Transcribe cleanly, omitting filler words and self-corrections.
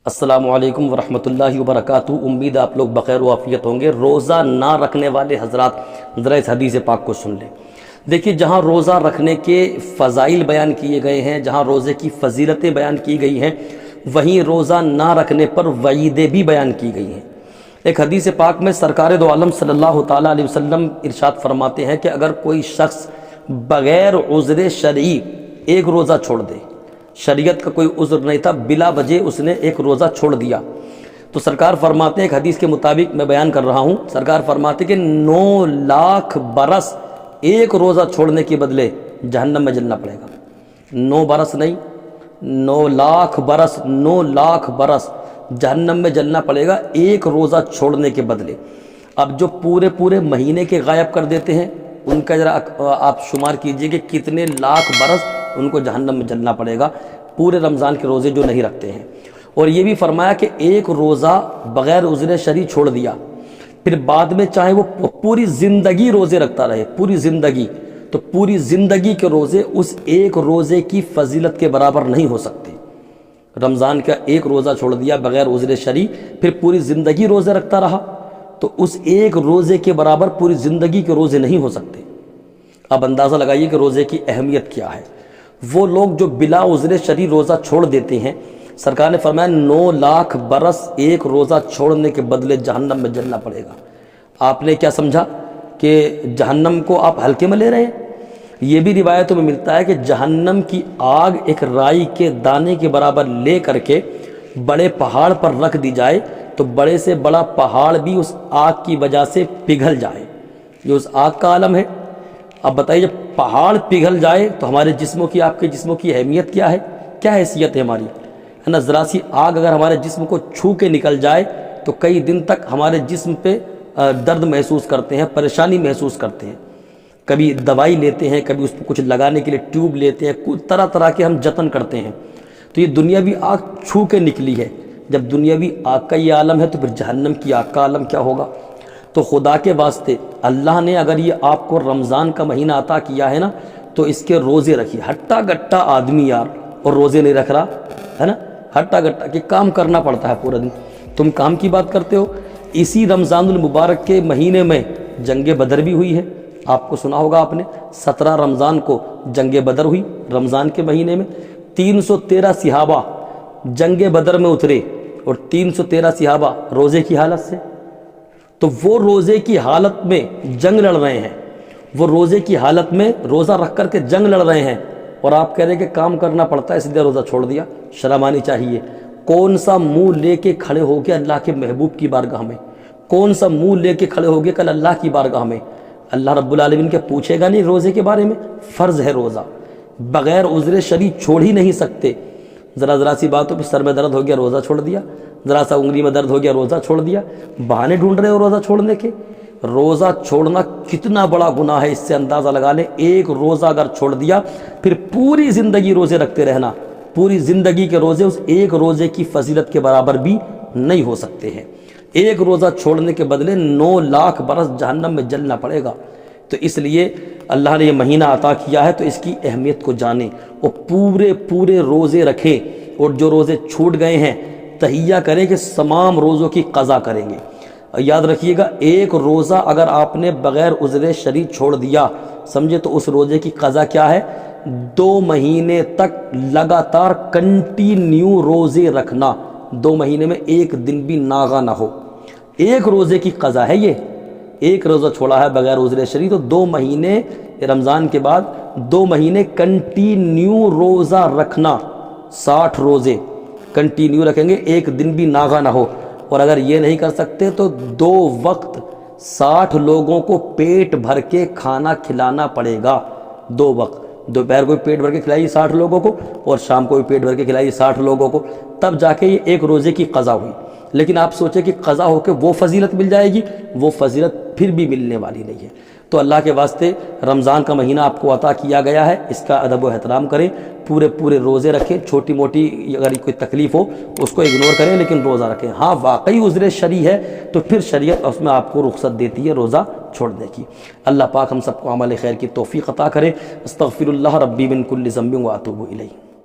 السلام علیکم ورحمۃ اللہ وبرکاتہ۔ امید آپ لوگ بخیر و عافیت ہوں گے۔ روزہ نہ رکھنے والے حضرات ذرا اس حدیث پاک کو سن لیں۔ دیکھیے، جہاں روزہ رکھنے کے فضائل بیان کیے گئے ہیں، جہاں روزے کی فضیلتیں بیان کی گئی ہیں، وہیں روزہ نہ رکھنے پر وعیدیں بھی بیان کی گئی ہیں۔ ایک حدیث پاک میں سرکار دو عالم صلی اللہ تعالیٰ علیہ وسلم ارشاد فرماتے ہیں کہ اگر کوئی شخص بغیر عذر شرعی ایک روزہ چھوڑ دے، شریعت کا کوئی عذر نہیں تھا، بلا وجہ اس نے ایک روزہ چھوڑ دیا، تو سرکار فرماتے ہیں، ایک حدیث کے مطابق میں بیان کر رہا ہوں، سرکار فرماتے ہیں کہ 9 لاکھ برس ایک روزہ چھوڑنے کے بدلے جہنم میں جلنا پڑے گا۔ 9 برس نہیں، 9 لاکھ برس، 9 لاکھ برس جہنم میں جلنا پڑے گا ایک روزہ چھوڑنے کے بدلے۔ اب جو پورے مہینے کے غائب کر دیتے ہیں، ان کا ذرا آپ شمار کیجئے کہ کتنے لاکھ برس ان کو جہنم میں جلنا پڑے گا، پورے رمضان کے روزے جو نہیں رکھتے ہیں۔ اور یہ بھی فرمایا کہ ایک روزہ بغیر عذر شرعی چھوڑ دیا، پھر بعد میں چاہے وہ پوری زندگی روزے رکھتا رہے، پوری زندگی، تو پوری زندگی کے روزے اس ایک روزے کی فضیلت کے برابر نہیں ہو سکتے۔ رمضان کا ایک روزہ چھوڑ دیا بغیر عذر شرعی، پھر پوری زندگی روزے رکھتا رہا، تو اس ایک روزے کے برابر پوری زندگی کے روزے نہیں ہو سکتے۔ اب اندازہ لگائیے کہ روزے کی اہمیت کیا ہے۔ وہ لوگ جو بلا عذر شرعی روزہ چھوڑ دیتے ہیں، سرکار نے فرمایا 9 لاکھ برس ایک روزہ چھوڑنے کے بدلے جہنم میں جلنا پڑے گا۔ آپ نے کیا سمجھا کہ جہنم کو آپ ہلکے میں لے رہے ہیں؟ یہ بھی روایتوں میں ملتا ہے کہ جہنم کی آگ ایک رائی کے دانے کے برابر لے کر کے بڑے پہاڑ پر رکھ دی جائے تو بڑے سے بڑا پہاڑ بھی اس آگ کی وجہ سے پگھل جائے۔ یہ اس آگ کا عالم ہے۔ اب بتائیے، جب پہاڑ پگھل جائے تو ہمارے جسموں کی، آپ کے جسموں کی اہمیت کیا ہے، کیا حیثیت ہے ہماری، ہے نا؟ ذرا سی آگ اگر ہمارے جسم کو چھو کے نکل جائے تو کئی دن تک ہمارے جسم پہ درد محسوس کرتے ہیں، پریشانی محسوس کرتے ہیں، کبھی دوائی لیتے ہیں، کبھی اس پہ کچھ لگانے کے لیے ٹیوب لیتے ہیں، طرح طرح کے ہم جتن کرتے ہیں۔ تو یہ دنیاوی آگ چھو کے نکلی ہے۔ جب دنیاوی آگ کا یہ عالم ہے تو پھر جہنم کی آگ کا عالم کیا ہوگا؟ تو خدا کے واسطے اللہ نے اگر یہ آپ کو رمضان کا مہینہ عطا کیا ہے نا، تو اس کے روزے رکھیے۔ ہٹا گٹا آدمی یار اور روزے نہیں رکھ رہا ہے نا، ہٹا گٹا کہ کام کرنا پڑتا ہے پورا دن، تم کام کی بات کرتے ہو۔ اسی رمضان المبارک کے مہینے میں جنگ بدر بھی ہوئی ہے، آپ کو سنا ہوگا آپ نے، 17 رمضان کو جنگ بدر ہوئی رمضان کے مہینے میں۔ 313 صحابہ جنگ بدر میں اترے اور 313 صحابہ روزے کی حالت سے۔ تو وہ روزے کی حالت میں جنگ لڑ رہے ہیں، وہ روزے کی حالت میں روزہ رکھ کر کے جنگ لڑ رہے ہیں، اور آپ کہہ رہے ہیں کہ کام کرنا پڑتا ہے اس لیے روزہ چھوڑ دیا۔ شرم آنی چاہیے۔ کون سا منہ لے کے کھڑے ہو گے اللہ کے محبوب کی بارگاہ میں؟ کون سا منہ لے کے کھڑے ہو گے کل اللہ کی بارگاہ میں؟ اللہ رب العالمین کے پوچھے گا نہیں روزے کے بارے میں؟ فرض ہے روزہ، بغیر عذر شرعی چھوڑ ہی نہیں سکتے۔ ذرا سی باتوں پہ سر میں درد ہو گیا روزہ چھوڑ دیا، ذرا سا انگلی میں درد ہو گیا روزہ چھوڑ دیا، بہانے ڈھونڈ رہے ہو روزہ چھوڑنے کے۔ روزہ چھوڑنا کتنا بڑا گناہ ہے، اس سے اندازہ لگا لیں۔ ایک روزہ اگر چھوڑ دیا پھر پوری زندگی روزے رکھتے رہنا، پوری زندگی کے روزے اس ایک روزے کی فضیلت کے برابر بھی نہیں ہو سکتے ہیں۔ ایک روزہ چھوڑنے کے بدلے 9 لاکھ برس جہنم میں جلنا پڑے گا۔ تو اس لیے اللہ نے یہ مہینہ عطا کیا ہے تو اس کی اہمیت کو جانیں اور پورے روزے رکھیں، اور جو روزے چھوٹ گئے ہیں تہیہ کریں کہ تمام روزوں کی قضا کریں گے۔ یاد رکھیے گا، ایک روزہ اگر آپ نے بغیر عذر شرعی چھوڑ دیا، سمجھے، تو اس روزے کی قضا کیا ہے؟ 2 مہینے تک لگاتار کنٹینیو روزے رکھنا، 2 مہینے میں ایک دن بھی ناغا نہ ہو۔ ایک روزے کی قضا ہے یہ۔ ایک روزہ چھوڑا ہے بغیر عذر شرعی تو 2 مہینے، رمضان کے بعد 2 مہینے کنٹینیو روزہ رکھنا، 60 روزے کنٹینیو رکھیں گے، ایک دن بھی ناغا نہ ہو۔ اور اگر یہ نہیں کر سکتے تو 2 وقت 60 لوگوں کو پیٹ بھر کے کھانا کھلانا پڑے گا۔ 2 وقت، دوپہر کو پیٹ بھر کے کھلائیے 60 لوگوں کو، اور شام کو بھی پیٹ بھر کے کھلائیے 60 لوگوں کو، تب جا کے یہ ایک روزے کی قضا ہوئی۔ لیکن آپ سوچیں کہ قضا ہو کے وہ فضیلت مل جائے گی، وہ فضیلت پھر بھی ملنے والی نہیں ہے۔ تو اللہ کے واسطے رمضان کا مہینہ آپ کو عطا کیا گیا ہے، اس کا ادب و احترام کریں، پورے روزے رکھیں، چھوٹی موٹی اگر کوئی تکلیف ہو اس کو اگنور کریں لیکن روزہ رکھیں۔ ہاں واقعی عذر شرعی ہے تو پھر شریعت اس میں آپ کو رخصت دیتی ہے روزہ چھوڑنے کی۔ اللہ پاک ہم سب کو عمل خیر کی توفیق عطا کرے۔ استغفر اللہ ربی من کل ذنب و اتوب الیہ۔